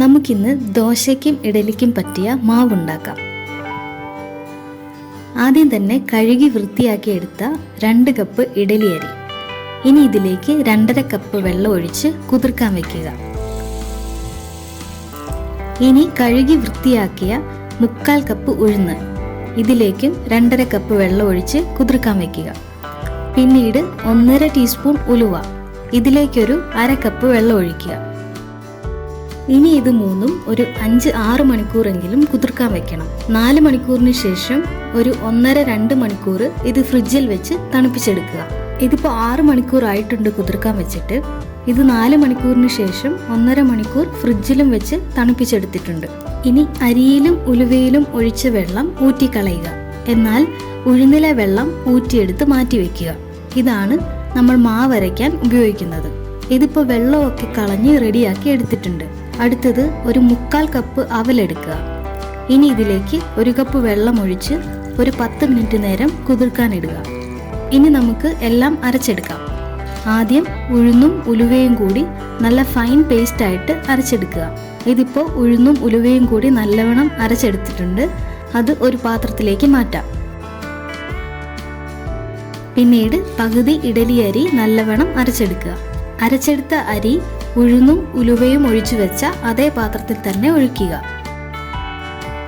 നമുക്കിന്ന് ദോശയ്ക്കും ഇഡലിക്കും പറ്റിയ മാവുണ്ടാക്കാം. ആദ്യം തന്നെ കഴുകി വൃത്തിയാക്കി എടുത്ത 2 കപ്പ് ഇഡലി അരി. ഇനി ഇതിലേക്ക് 2.5 കപ്പ് വെള്ളം ഒഴിച്ച് കുതിർക്കാൻ വെക്കുക. ഇനി കഴുകി വൃത്തിയാക്കിയ 3/4 കപ്പ് ഉഴുന്ന് ഇതിലേക്കും 2.5 കപ്പ് വെള്ളം ഒഴിച്ച് കുതിർക്കാൻ വെക്കുക. പിന്നീട് 1.5 ടീസ്പൂൺ ഉലുവ ഇതിലേക്കൊരു 1/2 കപ്പ് വെള്ളം ഒഴിക്കുക. ഇനി ഇത് മൂന്നും ഒരു 5-6 മണിക്കൂറെങ്കിലും കുതിർക്കാൻ വെക്കണം. 4 മണിക്കൂറിന് ശേഷം ഒരു 1.5-2 മണിക്കൂർ ഇത് ഫ്രിഡ്ജിൽ വെച്ച് തണുപ്പിച്ചെടുക്കുക. ഇതിപ്പോൾ 6 മണിക്കൂർ ആയിട്ടുണ്ട് കുതിർക്കാൻ വെച്ചിട്ട്. ഇത് 4 മണിക്കൂറിന് ശേഷം 1.5 മണിക്കൂർ ഫ്രിഡ്ജിലും വെച്ച് തണുപ്പിച്ചെടുത്തിട്ടുണ്ട്. ഇനി അരിയിലും ഉലുവയിലും ഒഴിച്ച വെള്ളം ഊറ്റിക്കളയുക. എന്നാൽ ഉഴുന്നിലെ വെള്ളം ഊറ്റിയെടുത്ത് മാറ്റി വെക്കുക. ഇതാണ് നമ്മൾ മാവ് അരയ്ക്കാൻ ഉപയോഗിക്കുന്നത്. ഇതിപ്പോൾ വെള്ളമൊക്കെ കളഞ്ഞ് റെഡിയാക്കി എടുത്തിട്ടുണ്ട്. അടുത്തത് ഒരു 3/4 കപ്പ് അവലെടുക്കുക. ഇനി ഇതിലേക്ക് 1 കപ്പ് വെള്ളം ഒഴിച്ച് ഒരു 10 മിനിറ്റ് നേരം കുതിർക്കാനിടുക. ഇനി നമുക്ക് എല്ലാം അരച്ചെടുക്കാം. ആദ്യം ഉഴുന്നും ഉലുവയും കൂടി നല്ല ഫൈൻ പേസ്റ്റ് ആയിട്ട് അരച്ചെടുക്കുക. ഇതിപ്പോൾ ഉഴുന്നും ഉലുവയും കൂടി നല്ലവണ്ണം അരച്ചെടുത്തിട്ടുണ്ട്. അത് ഒരു പാത്രത്തിലേക്ക് മാറ്റാം. പിന്നീട് പകുതി ഇഡലി അരി നല്ലവണ്ണം അരച്ചെടുക്കുക. അരച്ചെടുത്ത അരി ഉഴുന്നും ഉലുവയും ഒഴിച്ചു വെച്ച അതേ പാത്രത്തിൽ തന്നെ ഒഴിക്കുക.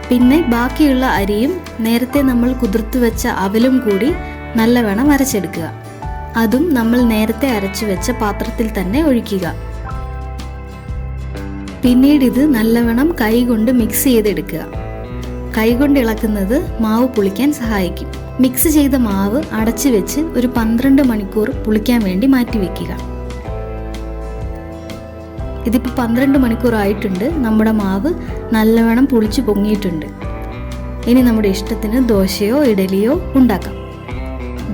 പിന്നെ ബാക്കിയുള്ള അരിയും നേരത്തെ നമ്മൾ കുതിർത്തു വെച്ച അവലും കൂടി നല്ലവണ്ണം അരച്ചെടുക്കുക. അതും നമ്മൾ നേരത്തെ അരച്ചു വെച്ച പാത്രത്തിൽ തന്നെ ഒഴിക്കുക. പിന്നീട് ഇത് നല്ലവണ്ണം കൈകൊണ്ട് മിക്സ് ചെയ്തെടുക്കുക. കൈകൊണ്ട് ഇളക്കുന്നത് മാവ് പുളിക്കാൻ സഹായിക്കും. മിക്സ് ചെയ്ത മാവ് അടച്ചു വെച്ച് ഒരു 12 മണിക്കൂർ പുളിക്കാൻ വേണ്ടി മാറ്റി വെക്കുക. ഇതിപ്പോൾ 12 മണിക്കൂർ ആയിട്ടുണ്ട്. നമ്മുടെ മാവ് നല്ലവണ്ണം പുളിച്ച് പൊങ്ങിയിട്ടുണ്ട്. ഇനി നമ്മുടെ ഇഷ്ടത്തിന് ദോശയോ ഇഡലിയോ ഉണ്ടാക്കാം.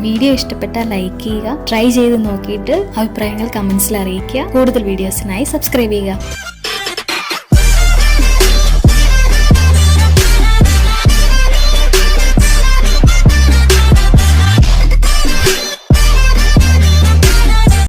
വീഡിയോ ഇഷ്ടപ്പെട്ടാൽ ലൈക്ക് ചെയ്യുക. ട്രൈ ചെയ്ത് നോക്കിയിട്ട് അഭിപ്രായങ്ങൾ കമൻസിൽ അറിയിക്കുക. കൂടുതൽ വീഡിയോസിനായി സബ്സ്ക്രൈബ് ചെയ്യുക.